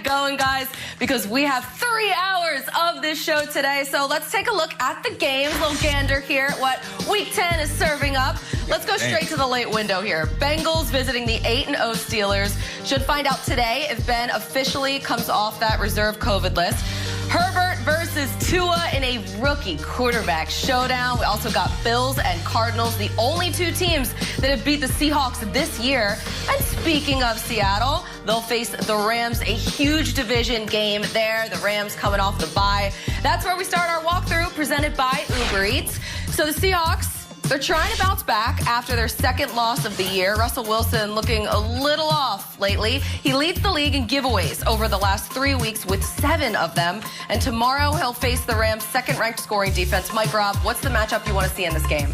going, guys, because we have 3 hours of this show today. So let's take a look at the games. A little gander here at what Week 10 is serving up. Let's go straight to the late window here. Bengals visiting the 8-0 Steelers. Should find out today if Ben officially comes off that reserve COVID list. Herbert versus Tua in a rookie quarterback showdown. We also got Bills and Cardinals, the only two teams that have beat the Seahawks this year. And speaking of Seattle, they'll face the Rams, a huge division game there. The Rams coming off the bye. That's where we start our walkthrough, presented by Uber Eats. So the Seahawks, they're trying to bounce back after their second loss of the year. Russell Wilson looking a little off lately. He leads the league in giveaways over the last 3 weeks with 7 of them. And tomorrow he'll face the Rams' second-ranked scoring defense. Mike Robb, what's the matchup you want to see in this game?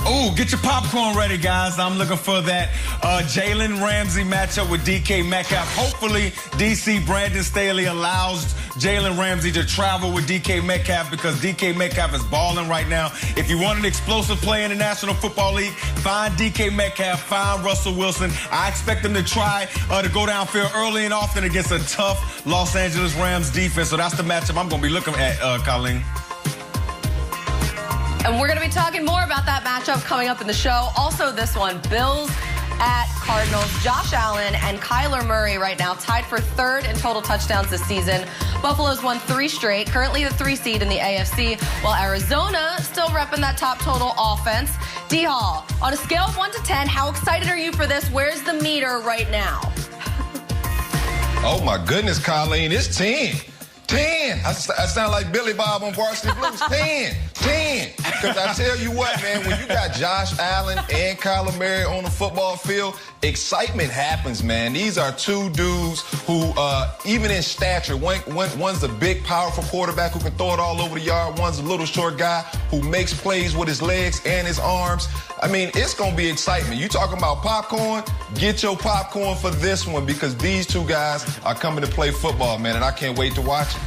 Oh, get your popcorn ready, guys. I'm looking for that Jalen Ramsey matchup with DK Metcalf. Hopefully, DC Brandon Staley allows Jalen Ramsey to travel with DK Metcalf because DK Metcalf is balling right now. If you want an explosive play in the National Football League, find DK Metcalf, find Russell Wilson. I expect them to try to go downfield early and often against a tough Los Angeles Rams defense. So that's the matchup I'm going to be looking at, Colleen. And we're going to be talking more about that matchup coming up in the show. Also this one, Bills at Cardinals. Josh Allen and Kyler Murray right now tied for 3rd in total touchdowns this season. Buffalo's won 3 straight, currently the 3 seed in the AFC, while Arizona still repping that top total offense. D-Hall, on a scale of 1 to 10, how excited are you for this? Where's the meter right now? Oh, my goodness, Colleen, it's 10. 10. I sound like Billy Bob on Varsity Blues. 10. Because I tell you what, man, when you got Josh Allen and Kyler Murray on the football field, excitement happens, man. These are two dudes who, even in stature, one's a big, powerful quarterback who can throw it all over the yard. One's a little short guy who makes plays with his legs and his arms. I mean, it's going to be excitement. You talking about popcorn? Get your popcorn for this one because these two guys are coming to play football, man, and I can't wait to watch it.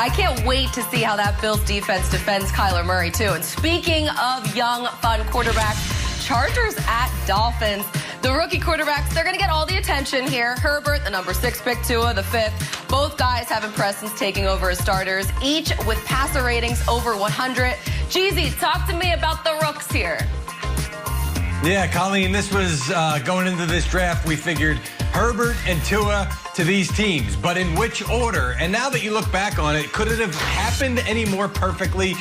I can't wait to see how that Bills defense defends Kyler Murray, too. And speaking of young, fun quarterbacks, Chargers at Dolphins. The rookie quarterbacks, they're going to get all the attention here. Herbert, the number 6 pick, Tua, the 5th. Both guys have impressed since taking over as starters, each with passer ratings over 100. Jeezy, talk to me about the rooks here. Yeah, Colleen, this was going into this draft, we figured Herbert and Tua to these teams, but in which order? And now that you look back on it, could it have happened any more perfectly?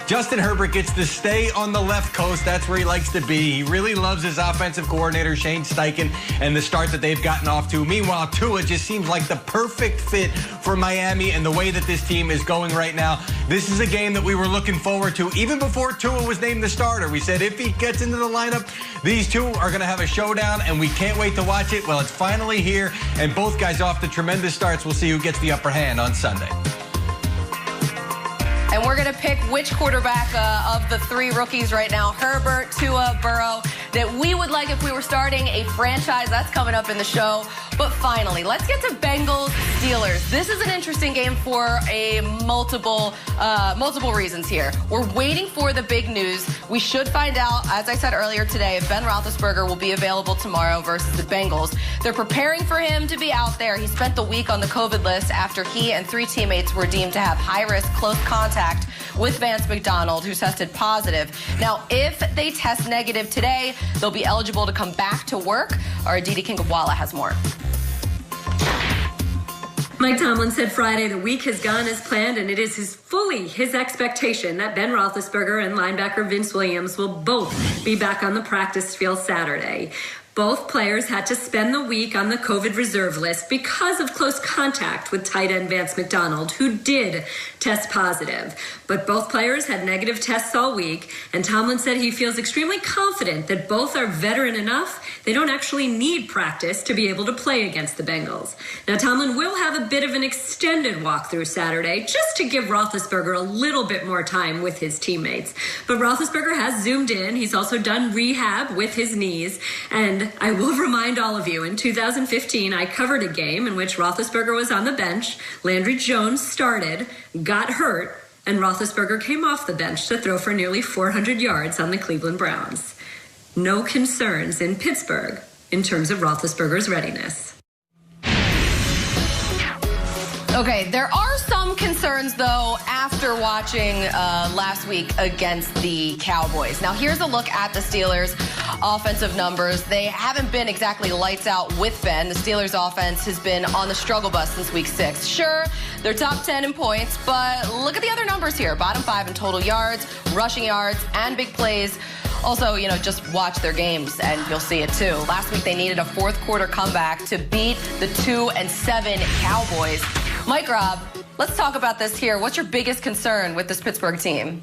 Justin Herbert gets to stay on the left coast. That's where he likes to be. He really loves his offensive coordinator, Shane Steichen, and the start that they've gotten off to. Meanwhile, Tua just seems like the perfect fit for Miami and the way that this team is going right now. This is a game that we were looking forward to even before Tua was named the starter. We said if he gets into the lineup, these two are going to have a showdown, and we can't wait to watch it. Well, it's finally here, and both guys off to tremendous starts. We'll see who gets the upper hand on Sunday. And we're going to pick which quarterback of the 3 rookies right now, Herbert, Tua, Burrow, that we would like if we were starting a franchise. That's coming up in the show. But finally, let's get to Bengals Steelers. This is an interesting game for multiple reasons here. We're waiting for the big news. We should find out, as I said earlier today, if Ben Roethlisberger will be available tomorrow versus the Bengals. They're preparing for him to be out there. He spent the week on the COVID list after he and 3 teammates were deemed to have high-risk close contact with Vance McDonald, who tested positive. Now, if they test negative today, they'll be eligible to come back to work. Our Aditi Kinkawala has more. Mike Tomlin said Friday the week has gone as planned, and it is fully his expectation that Ben Roethlisberger and linebacker Vince Williams will both be back on the practice field Saturday. Both players had to spend the week on the COVID reserve list because of close contact with tight end Vance McDonald, who did test positive. But both players had negative tests all week, and Tomlin said he feels extremely confident that both are veteran enough. They don't actually need practice to be able to play against the Bengals. Now, Tomlin will have a bit of an extended walkthrough Saturday just to give Roethlisberger a little bit more time with his teammates. But Roethlisberger has zoomed in. He's also done rehab with his knees, and I will remind all of you, in 2015, I covered a game in which Roethlisberger was on the bench, Landry Jones started, got hurt, and Roethlisberger came off the bench to throw for nearly 400 yards on the Cleveland Browns. No concerns in Pittsburgh in terms of Roethlisberger's readiness. Okay, there are some concerns, though, after watching last week against the Cowboys. Now, here's a look at the Steelers' offensive numbers. They haven't been exactly lights out with Ben. The Steelers' offense has been on the struggle bus since week 6. Sure, they're top 10 in points, but look at the other numbers here. Bottom 5 in total yards, rushing yards, and big plays. Also, just watch their games and you'll see it too. Last week they needed a fourth quarter comeback to beat the 2-7 Cowboys. Mike Robb, let's talk about this here. What's your biggest concern with this Pittsburgh team?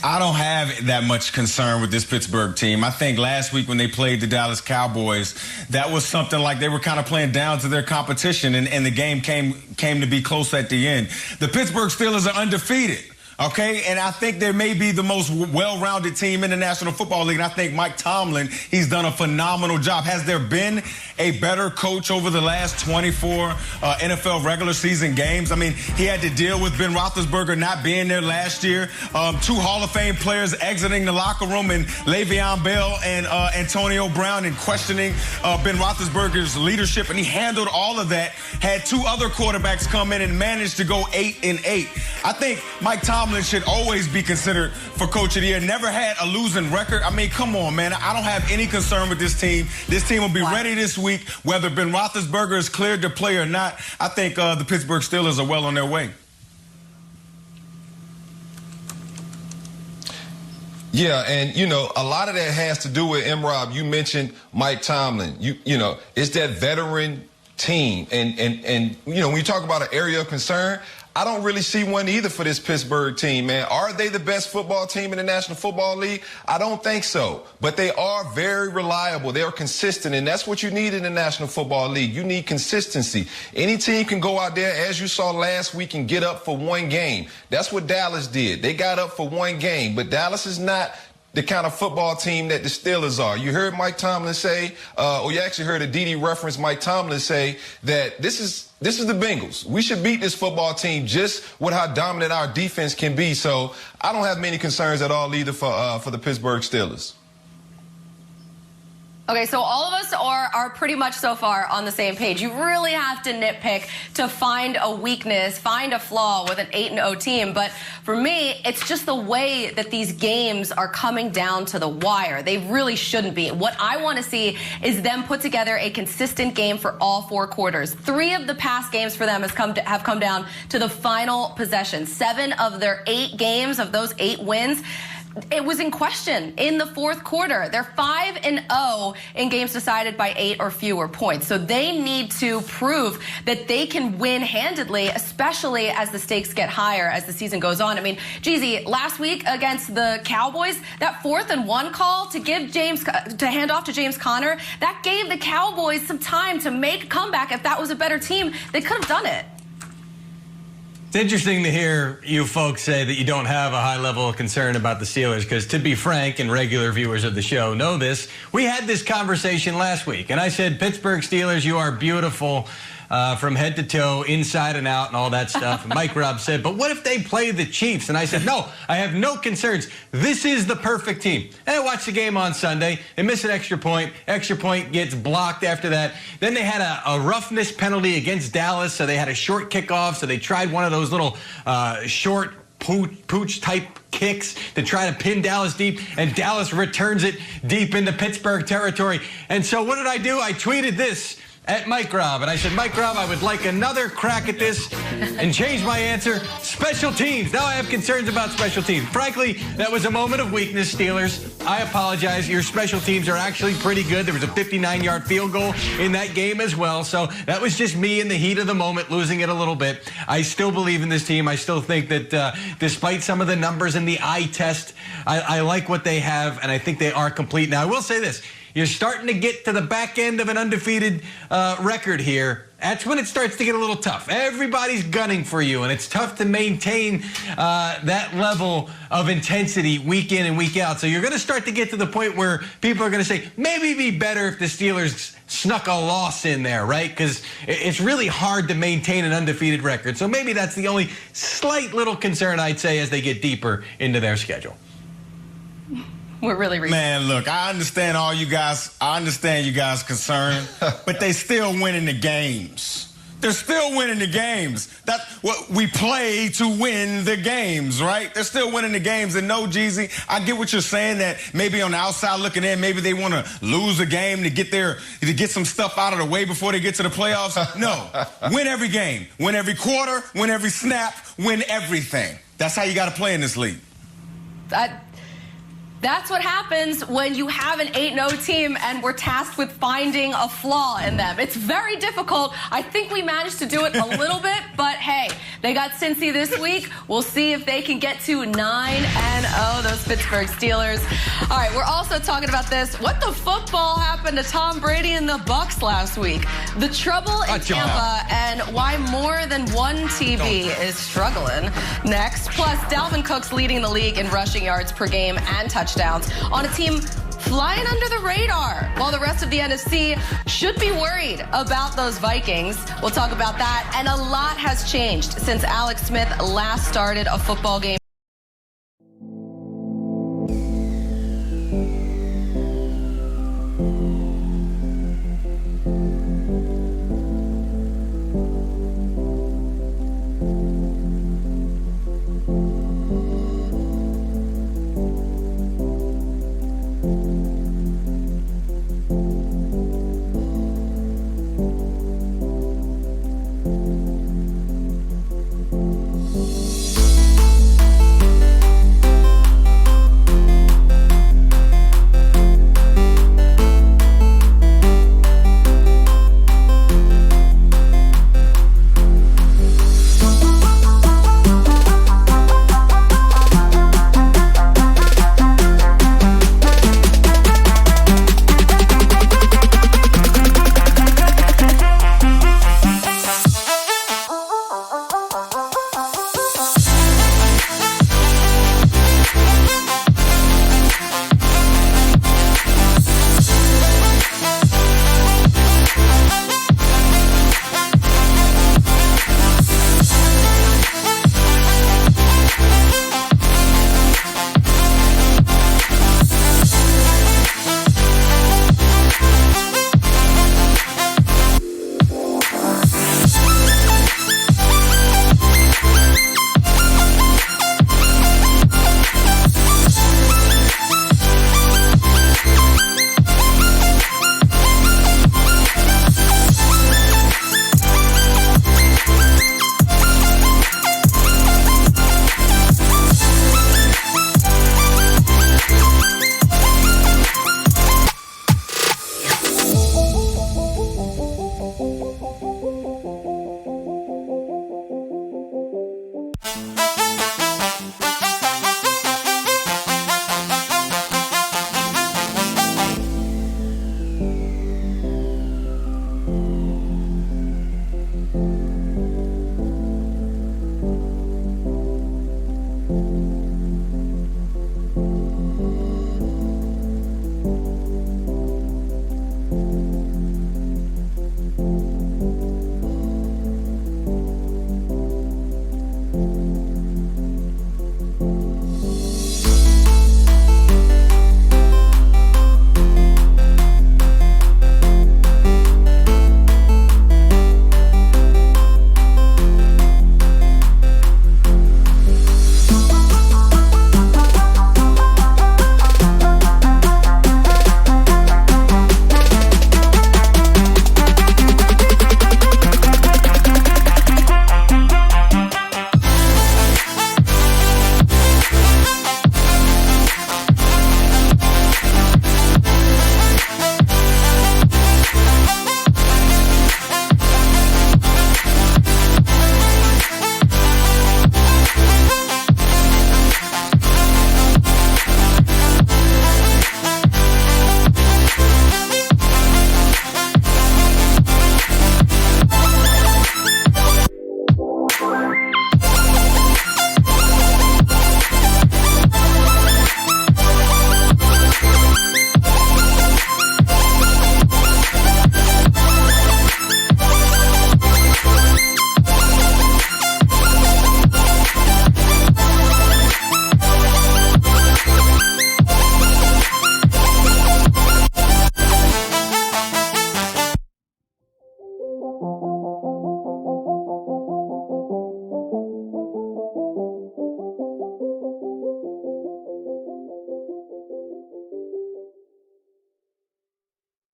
I don't have that much concern with this Pittsburgh team. I think last week when they played the Dallas Cowboys, that was something like they were kind of playing down to their competition, and the game came to be close at the end. The Pittsburgh Steelers are undefeated. Okay, and I think they may be the most well-rounded team in the National Football League, and I think Mike Tomlin, he's done a phenomenal job. Has there been a better coach over the last 24 NFL regular season games? I mean, he had to deal with Ben Roethlisberger not being there last year, 2 Hall of Fame players exiting the locker room, and Le'Veon Bell and Antonio Brown, and questioning Ben Roethlisberger's leadership, and he handled all of that, had 2 other quarterbacks come in and managed to go 8-8. I think Mike Tomlin should always be considered for Coach of the Year. Never had a losing record. I mean, come on, man. I don't have any concern with this team. This team will be ready this week, whether Ben Roethlisberger is cleared to play or not. I think the Pittsburgh Steelers are well on their way. Yeah, and, a lot of that has to do with Rob. You mentioned Mike Tomlin. It's that veteran team. And when you talk about an area of concern, I don't really see one either for this Pittsburgh team, man. Are they the best football team in the National Football League? I don't think so. But they are very reliable. They are consistent, and that's what you need in the National Football League. You need consistency. Any team can go out there, as you saw last week, and get up for one game. That's what Dallas did. They got up for one game, but Dallas is not the kind of football team that the Steelers are. You heard Mike Tomlin say, or you actually heard a Didi reference Mike Tomlin say that this is the Bengals. We should beat this football team just with how dominant our defense can be. So I don't have many concerns at all either for the Pittsburgh Steelers. Okay, so all of us are pretty much so far on the same page. You really have to nitpick to find a weakness, find a flaw with an 8-0 team. But for me, it's just the way that these games are coming down to the wire. They really shouldn't be. What I want to see is them put together a consistent game for all 4 quarters. 3 of the past games for them have come down to the final possession. 7 of their 8 games, of those 8 wins, it was in question in the 4th quarter. They're 5-0 in games decided by 8 or fewer points. So they need to prove that they can win handedly, especially as the stakes get higher as the season goes on. I mean, Jeezy, last week against the Cowboys, that 4th and 1 call to hand off to James Conner, that gave the Cowboys some time to make a comeback. If that was a better team, they could have done it. It's interesting to hear you folks say that you don't have a high level of concern about the Steelers, because to be frank, and regular viewers of the show know this, we had this conversation last week, and I said, Pittsburgh Steelers, you are beautiful from head to toe, inside and out, and all that stuff. And Mike Robb said, but what if they play the Chiefs? And I said, no, I have no concerns. This is the perfect team. And I watched the game on Sunday. They miss an extra point. Extra point gets blocked after that. Then they had a roughness penalty against Dallas, so they had a short kickoff, so they tried one of those little short pooch type kicks to try to pin Dallas deep, and Dallas returns it deep into Pittsburgh territory. And so what did I do? I tweeted this at Mike Robb, and I said, Mike Robb, I would like another crack at this, and changed my answer. Special teams. Now I have concerns about special teams. Frankly, that was a moment of weakness, Steelers. I apologize. Your special teams are actually pretty good. There was a 59-yard field goal in that game as well, so that was just me in the heat of the moment, losing it a little bit. I still believe in this team. I still think that despite some of the numbers in the eye test, I like what they have, and I think they are complete. Now, I will say this. You're starting to get to the back end of an undefeated record here. That's when it starts to get a little tough. Everybody's gunning for you, and it's tough to maintain that level of intensity week in and week out. So you're going to start to get to the point where people are going to say, maybe it'd be better if the Steelers snuck a loss in there, right? Because it's really hard to maintain an undefeated record. So maybe that's the only slight little concern I'd say as they get deeper into their schedule. We're really Man, look, I understand you guys' concern, but they still winning the games. They're still winning the games. That's what we play to win the games, right? They're still winning the games. And no, Jeezy, I get what you're saying, that maybe on the outside looking in, maybe they want to lose a game to get some stuff out of the way before they get to the playoffs. No, win every game, win every quarter, win every snap, win everything. That's how you got to play in this league. That's what happens when you have an 8-0 team and we're tasked with finding a flaw in them. It's very difficult. I think we managed to do it a little bit, but hey, they got Cincy this week. We'll see if they can get to 9-0, those Pittsburgh Steelers. All right, we're also talking about this. What the football happened to Tom Brady and the Bucs last week? The trouble in Tampa and why more than one TV is struggling. Next, plus Dalvin Cook's leading the league in rushing yards per game and touchdowns on a team flying under the radar, while the rest of the NFC should be worried about those Vikings. We'll talk about that, and a lot has changed since Alex Smith last started a football game.